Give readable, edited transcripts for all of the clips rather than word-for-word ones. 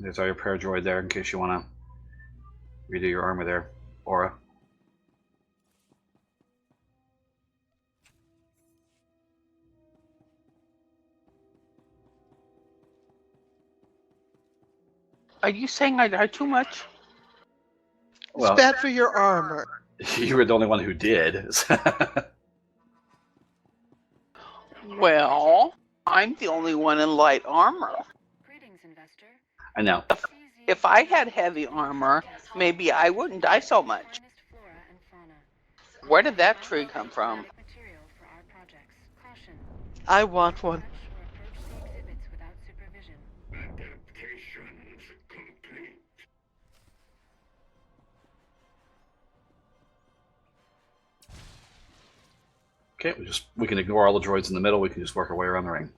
There's our repair droid there in case you want to redo your armor there, Aura. Are you saying I die too much? Well, it's bad for your armor. You were the only one who did. Well, I'm the only one in light armor. Greetings, investor. I know. If I had heavy armor, maybe I wouldn't die so much. Flora and fauna. Where did that tree come from? Material for our projects. Caution. I want one. Or approach the exhibits without supervision. Adaptations complete. Okay, we can ignore all the droids in the middle. We can just work our way around the ring.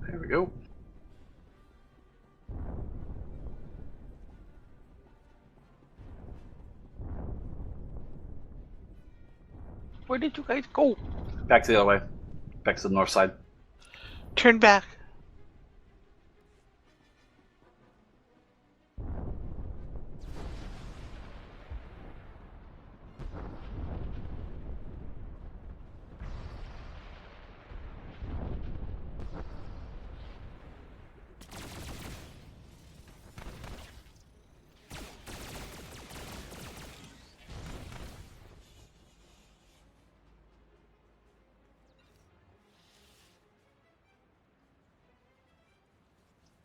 There we go. Where did you guys go? Back to the other way. Back to the north side. Turn back.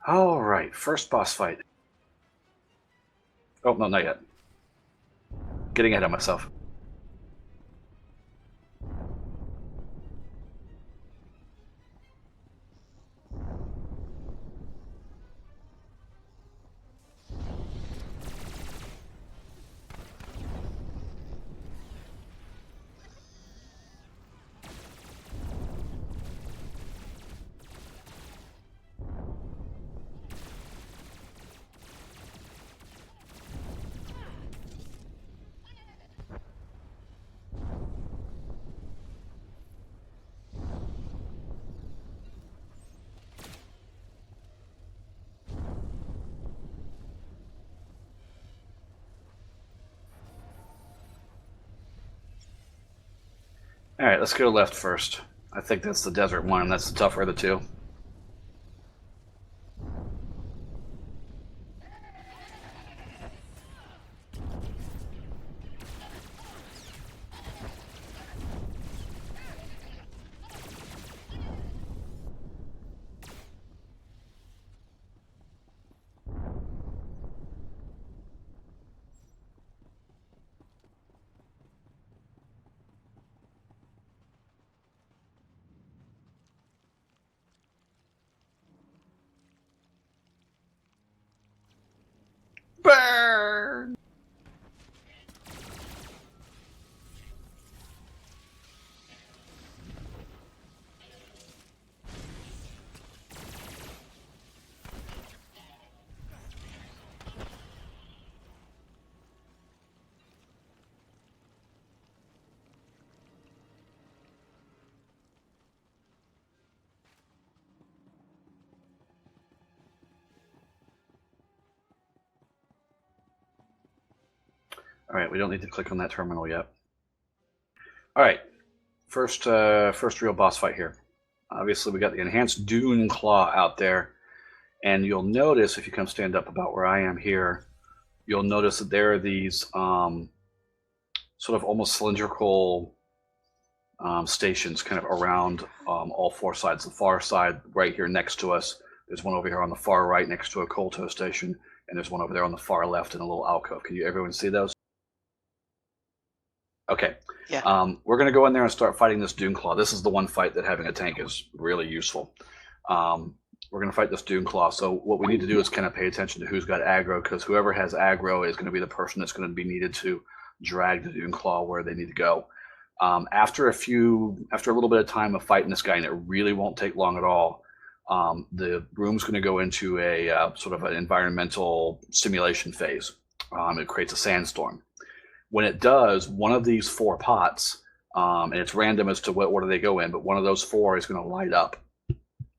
Alright, first boss fight. Oh, no, not yet. Getting ahead of myself. Alright, let's go left first. I think that's the desert one, and that's the tougher of the two. All right, we don't need to click on that terminal yet. All right, first real boss fight here. Obviously, we got the enhanced Dune Claw out there, and you'll notice if you come stand up about where I am here, you'll notice that there are these sort of almost cylindrical stations kind of around all four sides. The far side right here next to us, there's one over here on the far right next to a Kolto station, and there's one over there on the far left in a little alcove. Can you everyone see those? Okay. Yeah. We're going to go in there and start fighting this Dune Claw. This is the one fight that having a tank is really useful. We're going to fight this Dune Claw. So what we need to do is kind of pay attention to who's got aggro, because whoever has aggro is going to be the person that's going to be needed to drag the Dune Claw where they need to go. After a little bit of time of fighting this guy, and it really won't take long at all, the room's going to go into a sort of an environmental simulation phase. It creates a sandstorm. When it does, one of these 4 pots, and it's random as to what order they go in, but one of those 4 is going to light up.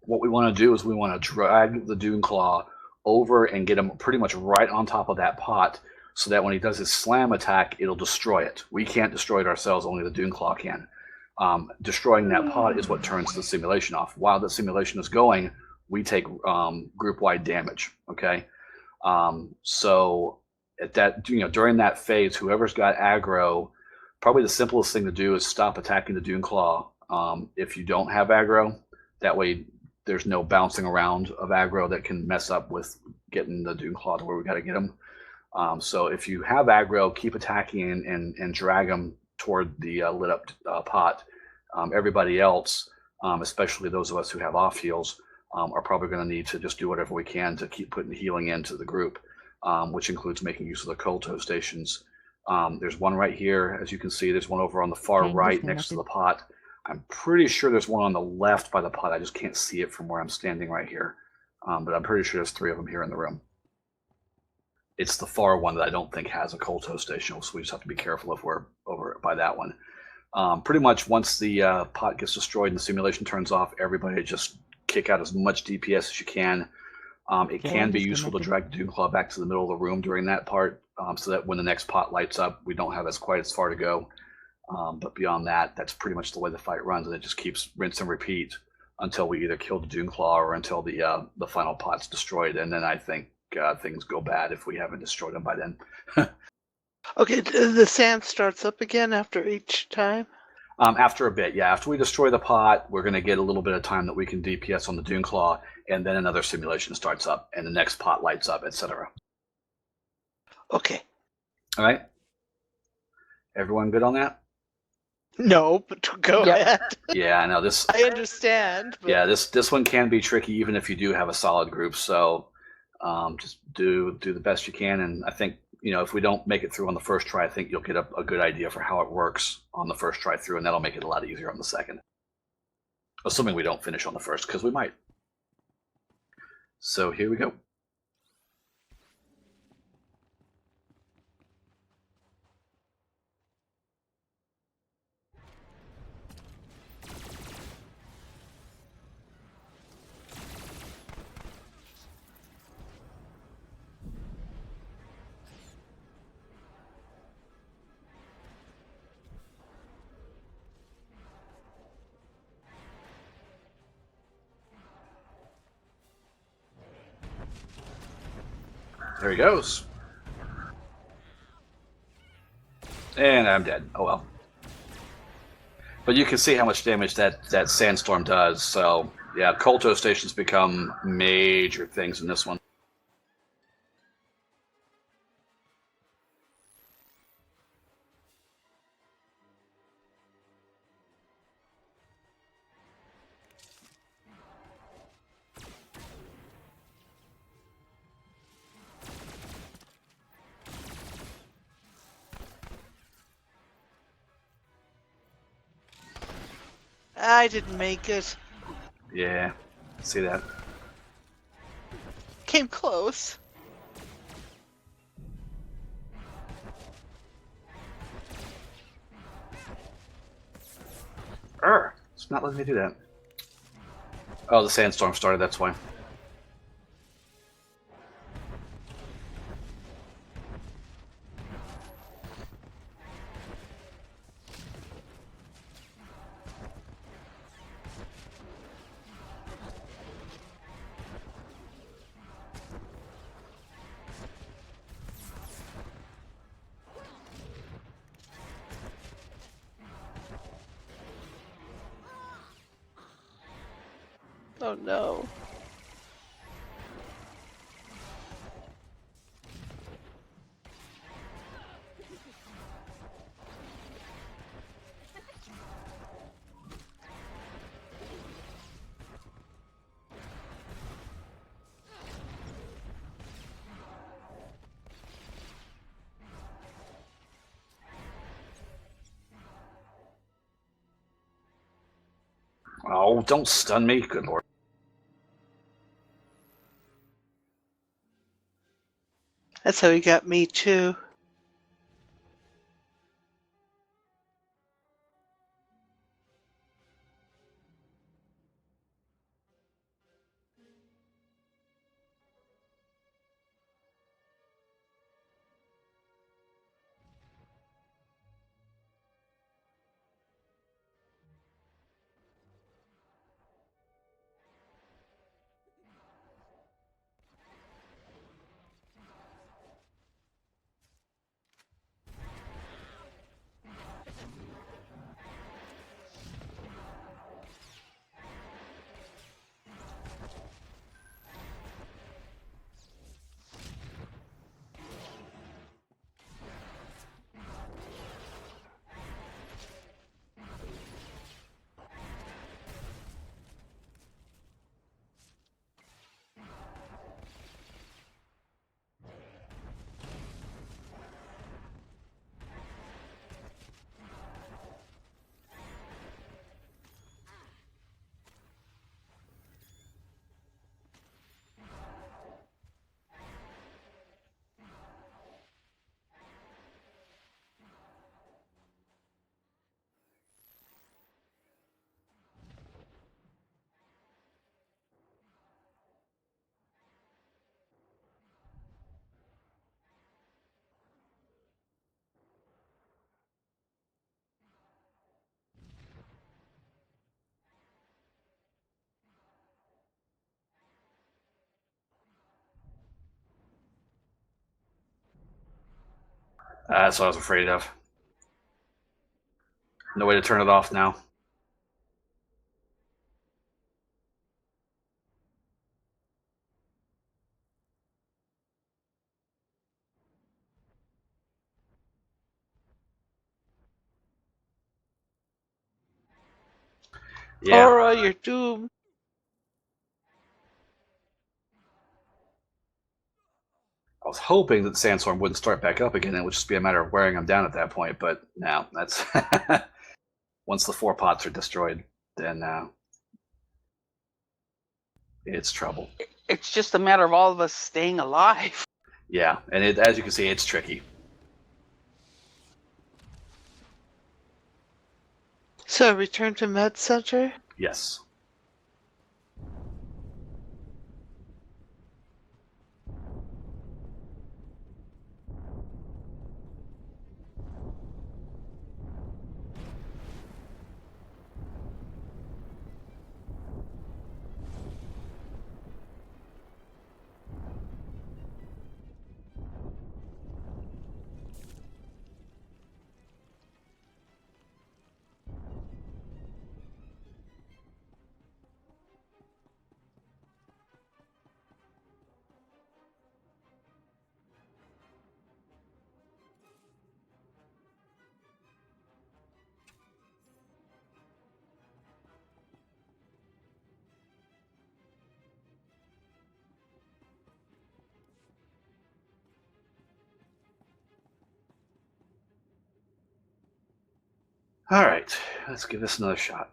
What we want to do is we want to drag the Dune Claw over and get him pretty much right on top of that pot, so that when he does his slam attack, it'll destroy it. We can't destroy it ourselves, only the Dune Claw can. Destroying that pot is what turns the simulation off. While the simulation is going, we take group-wide damage, okay? So at that, during that phase, whoever's got aggro, probably the simplest thing to do is stop attacking the Dune Claw. If you don't have aggro, that way there's no bouncing around of aggro that can mess up with getting the Dune Claw to where we got to get him. So if you have aggro, keep attacking and drag them toward the lit up pot. Everybody else, especially those of us who have off heals, are probably going to need to just do whatever we can to keep putting healing into the group, which includes making use of the Kolto stations. There's one right here, as you can see. There's one over on the far right next to the pot. I'm pretty sure there's one on the left by the pot. I just can't see it from where I'm standing right here. But I'm pretty sure there's 3 of them here in the room. It's the far one that I don't think has a Kolto station, so we just have to be careful if we're over by that one. Pretty much once the pot gets destroyed and the simulation turns off, everybody just kick out as much DPS as you can. It can be useful to drag the Dune Claw back to the middle of the room during that part, so that when the next pot lights up, we don't have quite as far to go. But beyond that, that's pretty much the way the fight runs, and it just keeps rinse and repeat until we either kill the Dune Claw or until the final pot's destroyed. And then I think things go bad if we haven't destroyed them by then. Okay, the sand starts up again after each time? After a bit, yeah. After we destroy the pot, we're going to get a little bit of time that we can DPS on the Dune Claw, and then another simulation starts up, and the next pot lights up, etc. Okay. All right? Everyone good on that? No, but go ahead. Yeah, I know this. I understand. But... Yeah, this one can be tricky, even if you do have a solid group. So just do the best you can, and I think if we don't make it through on the first try, I think you'll get a good idea for how it works on the first try through, and that'll make it a lot easier on the second. Assuming we don't finish on the first, because we might. So here we go. There he goes. And I'm dead. Oh well. But you can see how much damage that sandstorm does. So yeah, Kolto stations become major things in this one. I didn't make it. Yeah, see that. Came close. It's not letting me do that. Oh, the sandstorm started, that's why. Oh no. Oh, don't stun me. Good lord. That's how he got me too. That's what I was afraid of. No way to turn it off now. Yeah. Aura, you're doomed. I was hoping that the sandstorm wouldn't start back up again. It would just be a matter of wearing them down at that point. But no, that's once the 4 pots are destroyed, then it's trouble. It's just a matter of all of us staying alive. Yeah, and as you can see, it's tricky. So return to Med Center? Yes. All right, let's give this another shot.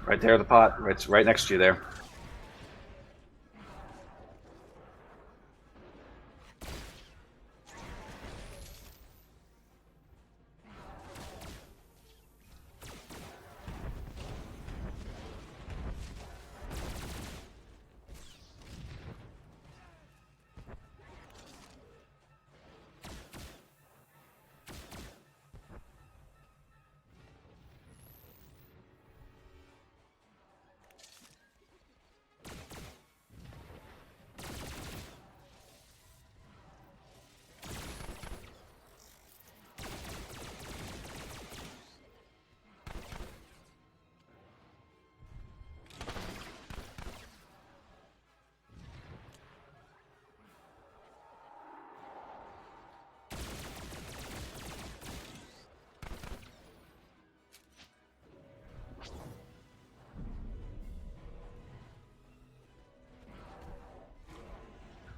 Right there, the pot. Right next to you there.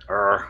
Urgh.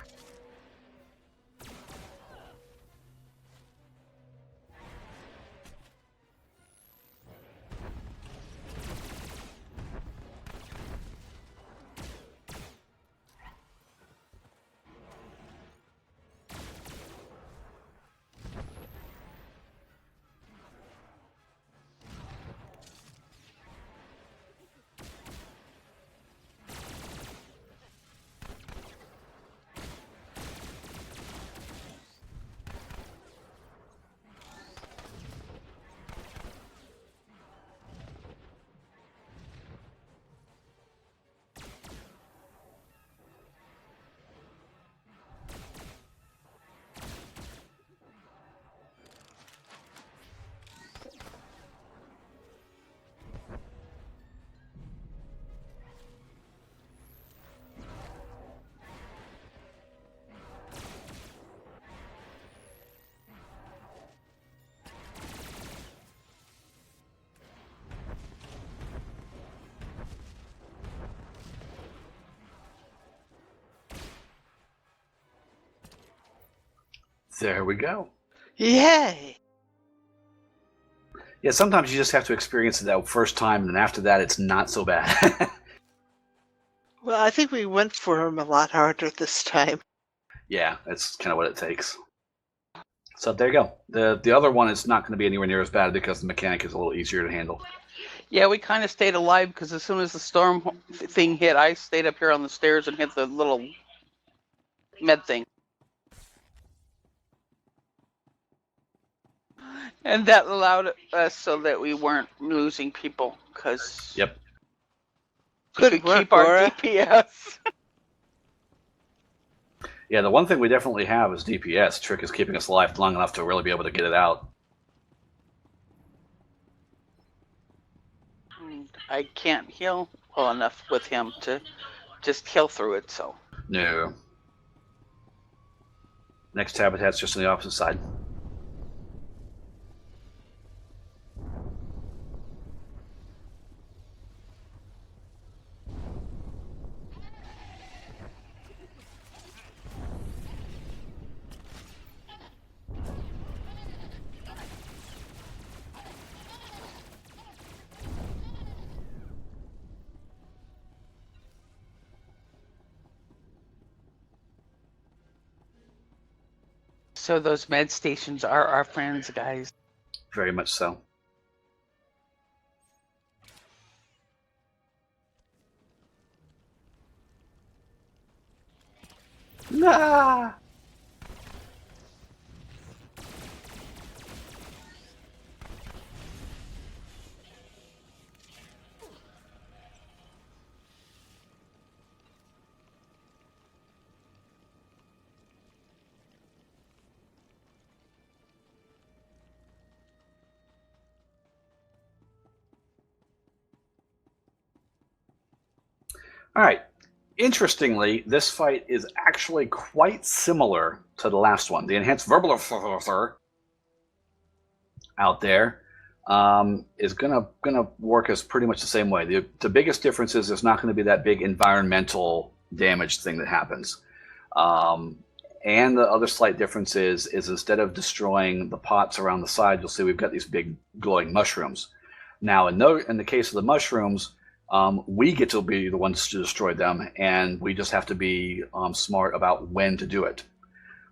There we go. Yay! Yeah, sometimes you just have to experience it that first time, and after that, it's not so bad. Well, I think we went for him a lot harder this time. Yeah, that's kind of what it takes. So there you go. The other one is not going to be anywhere near as bad because the mechanic is a little easier to handle. Yeah, we kind of stayed alive because as soon as the storm thing hit, I stayed up here on the stairs and hit the little med thing. And that allowed us so that we weren't losing people because Yep. we Good could work, keep our Laura. DPS. Yeah, the one thing we definitely have is DPS. Trick is keeping us alive long enough to really be able to get it out. And I can't heal well enough with him to just heal through it, so. No. Next habitat's just on the opposite side. So those med stations are our friends, guys. Very much so. Nah. All right. Interestingly, this fight is actually quite similar to the last one. The enhanced verbal out there is gonna work as pretty much the same way. The biggest difference is there's not going to be that big environmental damage thing that happens. And the other slight difference is instead of destroying the pots around the side, you'll see we've got these big glowing mushrooms. Now, in the case of the mushrooms, we get to be the ones to destroy them, and we just have to be smart about when to do it.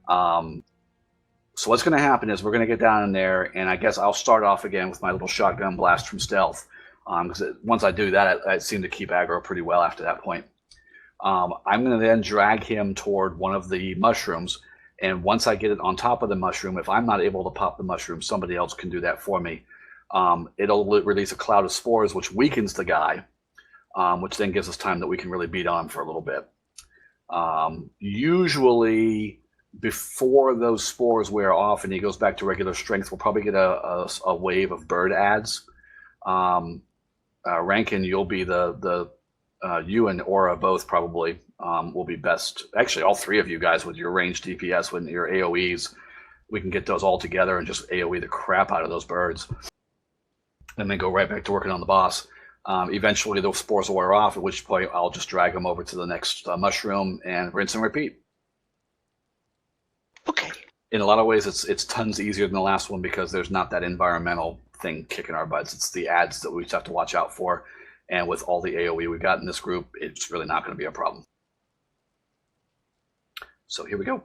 So what's going to happen is we're going to get down in there, and I guess I'll start off again with my little shotgun blast from stealth. Because once I do that, I seem to keep aggro pretty well after that point. I'm going to then drag him toward one of the mushrooms, and once I get it on top of the mushroom, if I'm not able to pop the mushroom, somebody else can do that for me. It'll release a cloud of spores, which weakens the guy, which then gives us time that we can really beat on for a little bit. Usually, before those spores wear off and he goes back to regular strength, we'll probably get a wave of bird ads. Rankin, you'll be you and Aura both probably will be best. Actually, all three of you guys with your ranged DPS, with your AoEs, we can get those all together and just AoE the crap out of those birds. And then go right back to working on the boss. Eventually, those spores will wear off, at which point I'll just drag them over to the next mushroom and rinse and repeat. in a lot of ways, it's tons easier than the last one because there's not that environmental thing kicking our butts. It's the ads that we just have to watch out for. And with all the AoE we got in this group, it's really not going to be a problem. So here we go.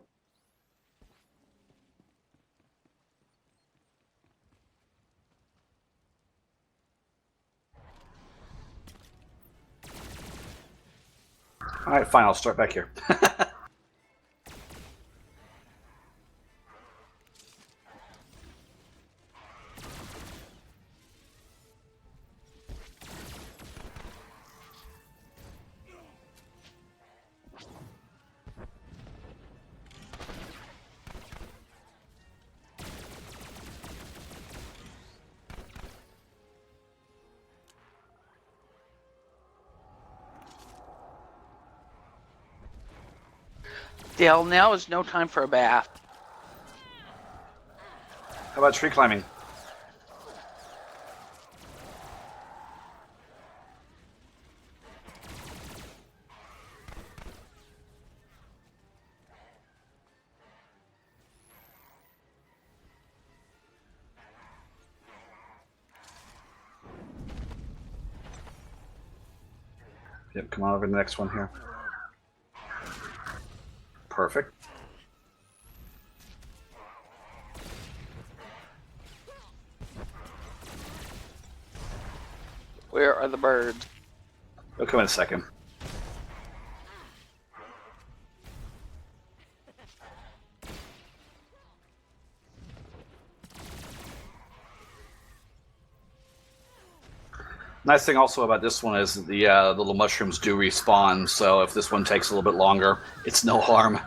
All right, fine. I'll start back here. Dale, now is no time for a bath. How about tree climbing? Yep, come on over to the next one here. Perfect. Where are the birds? They'll come in a second. Nice thing also about this one is the little mushrooms do respawn, so if this one takes a little bit longer, it's no harm.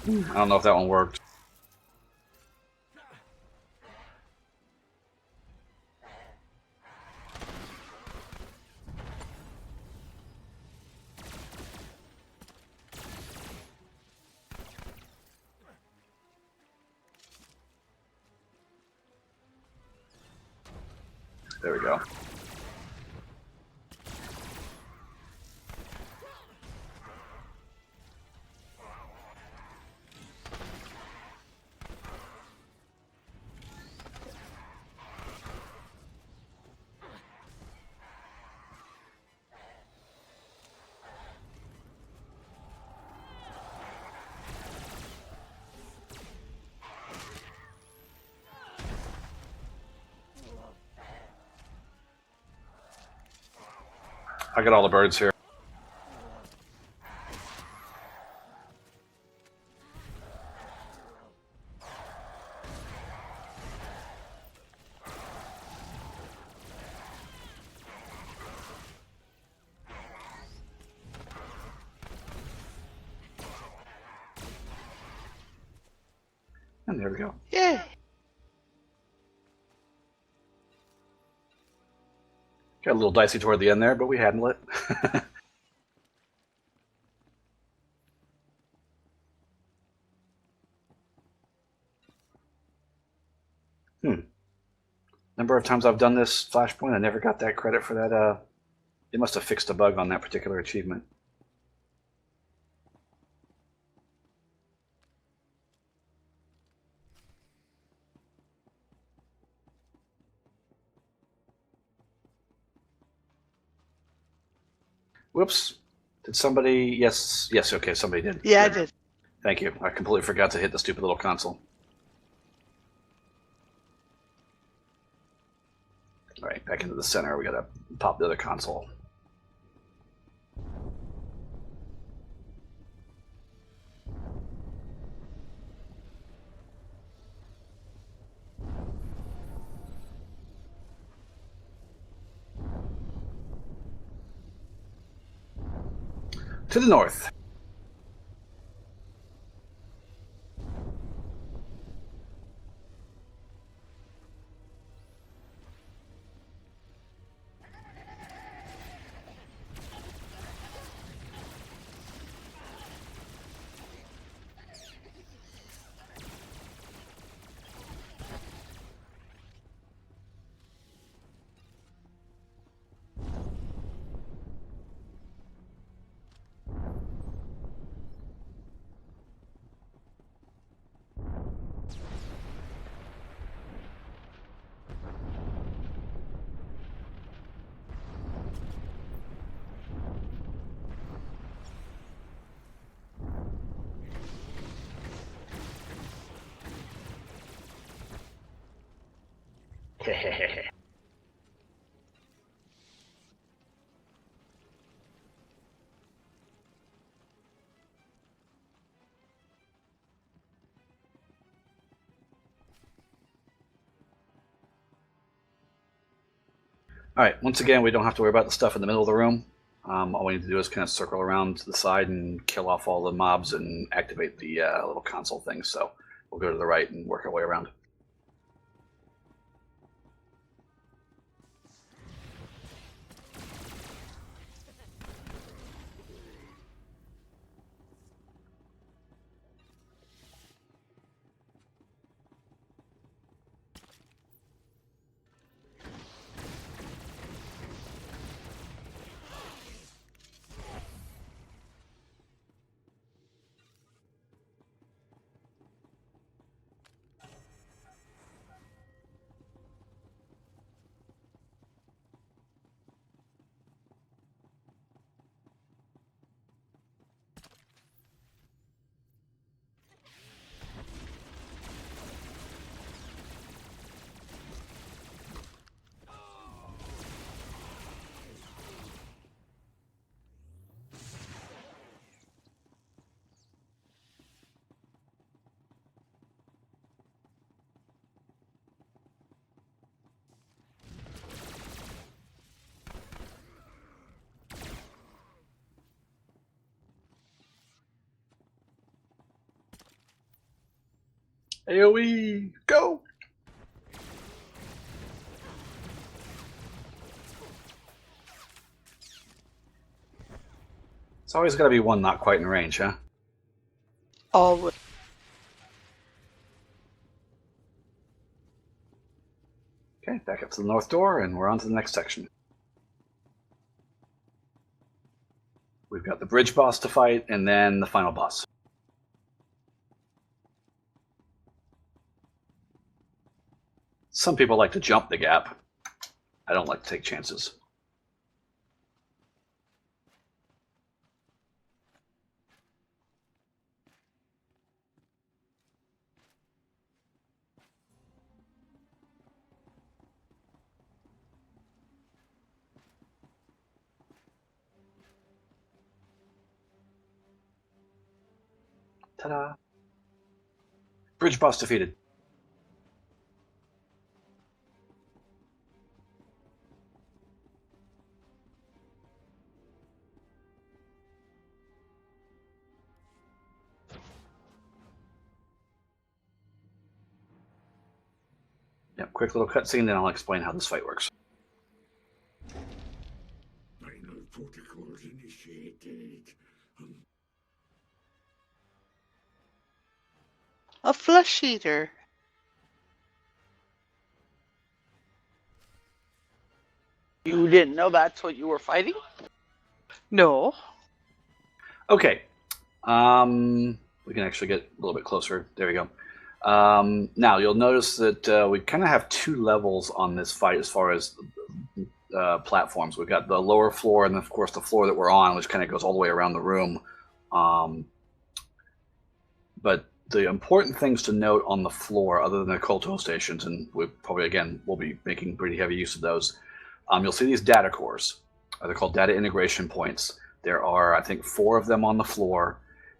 I don't know if that one worked. There we go. I got all the birds here. And there we go. Yay! Got a little dicey toward the end there, but we handle it. Number of times I've done this Flashpoint, I never got that credit for that. It must have fixed a bug on that particular achievement. Whoops. Did somebody? Yes, okay, somebody did. Yeah, I Good. did. Thank you. I completely forgot to hit the stupid little console. All right, back into the center. We gotta pop the other console. To the north. All right, once again, we don't have to worry about the stuff in the middle of the room. All we need to do is kind of circle around to the side and kill off all the mobs and activate the little console thing. So we'll go to the right and work our way around. AoE, go! It's always got to be one not quite in range, huh? Always. Okay, back up to the north door, and we're on to the next section. We've got the bridge boss to fight, and then the final boss. Some people like to jump the gap. I don't like to take chances. Ta-da! Bridge boss defeated. Yep, quick little cutscene, then I'll explain how this fight works. Final protocols initiated. A flesh eater. You didn't know that's what you were fighting? No. Okay. We can actually get a little bit closer. There we go. Now, you'll notice that we kind of have two levels on this fight as far as platforms. We've got the lower floor and, of course, the floor that we're on, which kind of goes all the way around the room. But the important things to note on the floor, other than the cultural stations, and we probably, again, we'll be making pretty heavy use of those, you'll see these data cores. They're called data integration points. There are, I think, 4 of them on the floor.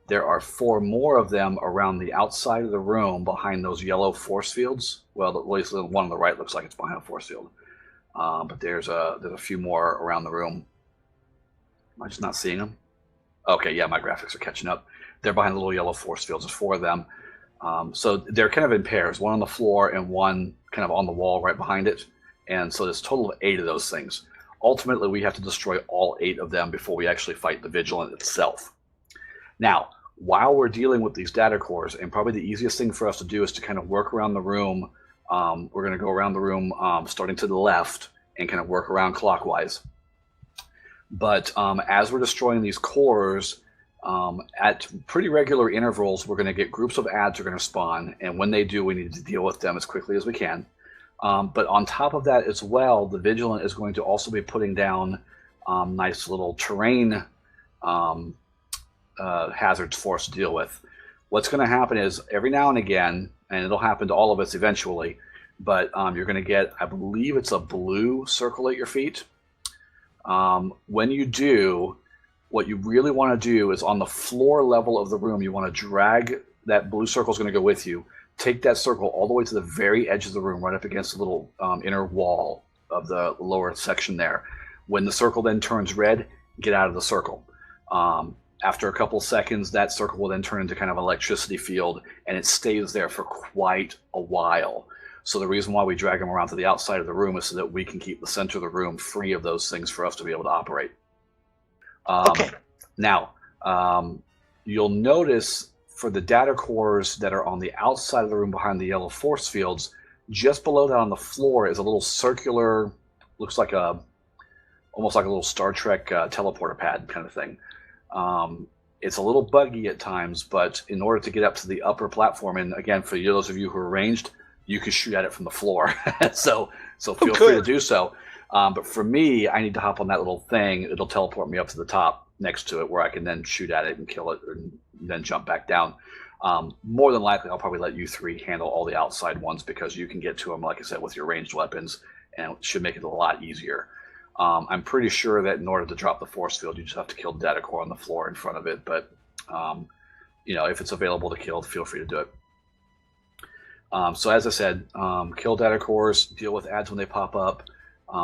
There are 4 more of them around the outside of the room behind those yellow force fields. Well, at least the one on the right looks like it's behind a force field. But there's a few more around the room. Am I just not seeing them? Okay, yeah, my graphics are catching up. They're behind the little yellow force fields. There's 4 of them. So they're kind of in pairs, one on the floor and one kind of on the wall right behind it. And so there's a total of 8 of those things. Ultimately, we have to destroy all 8 of them before we actually fight the Vigilant itself. Now, while we're dealing with these data cores, and probably the easiest thing for us to do is to kind of work around the room. We're going to go around the room starting to the left and kind of work around clockwise. But as we're destroying these cores, at pretty regular intervals, we're going to get groups of ads are going to spawn. And when they do, we need to deal with them as quickly as we can. But on top of that as well, the Vigilant is going to also be putting down nice little terrain hazards for us to deal with. What's going to happen is every now and again, and it'll happen to all of us eventually, but you're going to get, I believe it's a blue circle at your feet. When you do, what you really want to do is on the floor level of the room, you want to drag that blue circle is going to go with you. Take that circle all the way to the very edge of the room, right up against the little inner wall of the lower section there. When the circle then turns red, get out of the circle. After a couple seconds, that circle will then turn into kind of an electricity field, and it stays there for quite a while. So the reason why we drag them around to the outside of the room is so that we can keep the center of the room free of those things for us to be able to operate. Okay. Now, you'll notice for the data cores that are on the outside of the room behind the yellow force fields, just below that on the floor is a little circular, looks like almost like a little Star Trek teleporter pad kind of thing. It's a little buggy at times, but in order to get up to the upper platform, and again, for those of you who are ranged, you can shoot at it from the floor. so feel free to do so. But for me, I need to hop on that little thing. It'll teleport me up to the top next to it where I can then shoot at it and kill it and then jump back down. More than likely, I'll probably let you three handle all the outside ones because you can get to them, like I said, with your ranged weapons, and it should make it a lot easier. I'm pretty sure that in order to drop the force field, you just have to kill the data core on the floor in front of it. But, if it's available to kill, feel free to do it. So as I said, kill data cores, deal with ads when they pop up.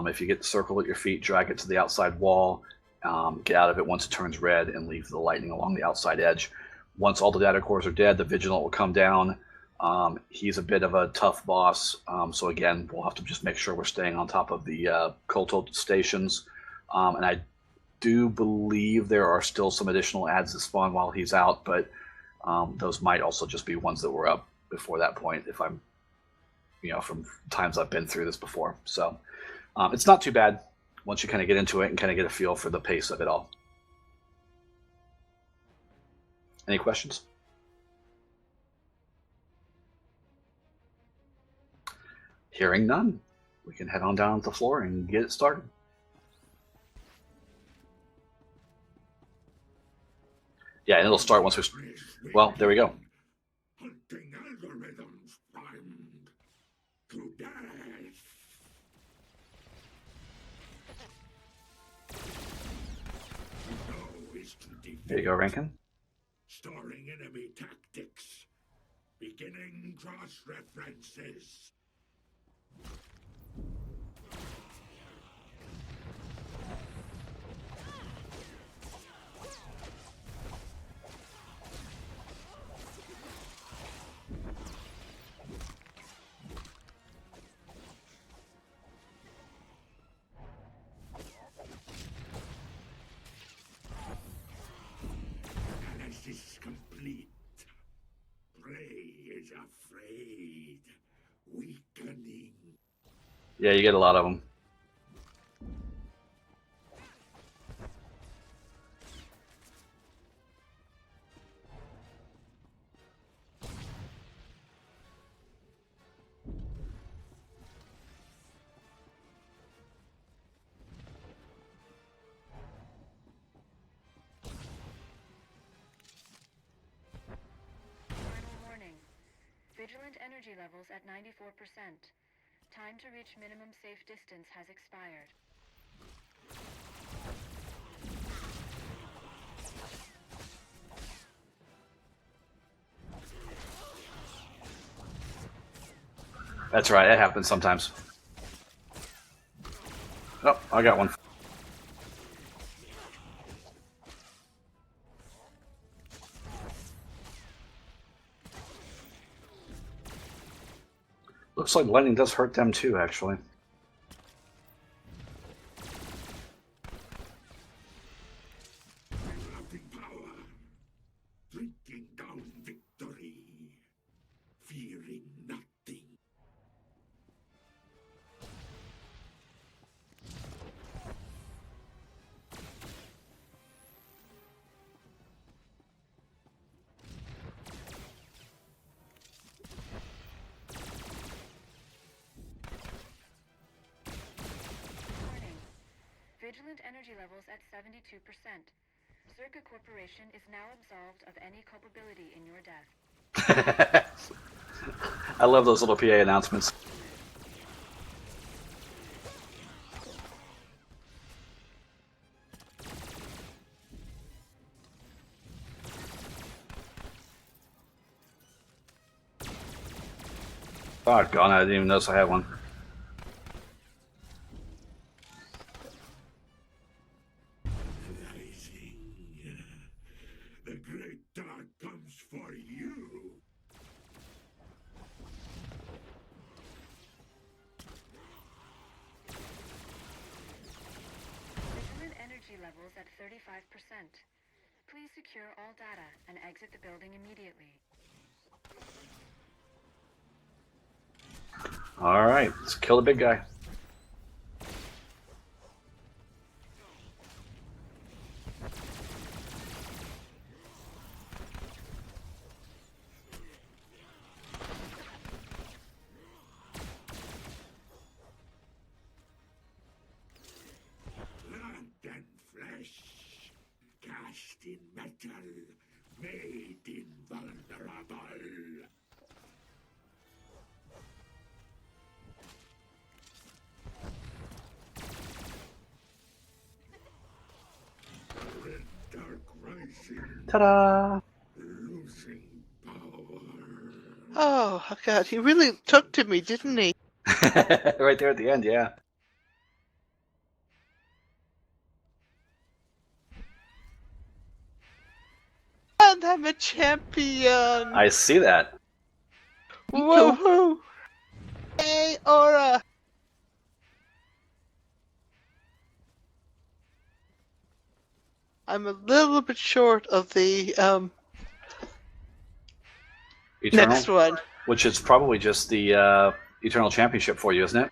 If you get the circle at your feet, drag it to the outside wall, get out of it once it turns red, and leave the lightning along the outside edge. Once all the data cores are dead, the Vigilant will come down. He's a bit of a tough boss, so again, we'll have to just make sure we're staying on top of the Kolto stations. And I do believe there are still some additional ads that spawn while he's out, but those might also just be ones that were up before that point, if I'm, from times I've been through this before. So it's not too bad once you kind of get into it and kind of get a feel for the pace of it all. Any questions? Hearing none, we can head on down to the floor and get it started. Yeah, and it'll start once we... Well, there we go. Hunting algorithms primed to death. No is to defeat. There you go, Rankin. Storing enemy tactics. Beginning cross references. Analysis complete. Prey is afraid. Weakening. Yeah, you get a lot of them. Final warning. Vigilant energy levels at 94%. Time to reach minimum safe distance has expired. That's right, it happens sometimes. Oh, I got one. Looks like lightning does hurt them too, actually. Loving power. Drinking down victory. Fearing nothing. Warning. Vigilant energy levels at 72%. Czerka Corporation is now absolved of any culpability in your death. I love those little PA announcements. Oh, God, I didn't even notice I had one. Rising. The great dark comes for you. Vigilant energy levels at 35%. Please secure all data and exit the building immediately. All right, let's kill the big guy. Blood and flesh, cast in metal, made invulnerable. Red dark rising, Ta-da! losing power. Oh, God, he really took to me, didn't he? Right there at the end, yeah. And I'm a champion! I see that. Woohoo! Hey, Aura! I'm a little bit short of the Eternal, next one. which is probably just the Eternal Championship for you, isn't it?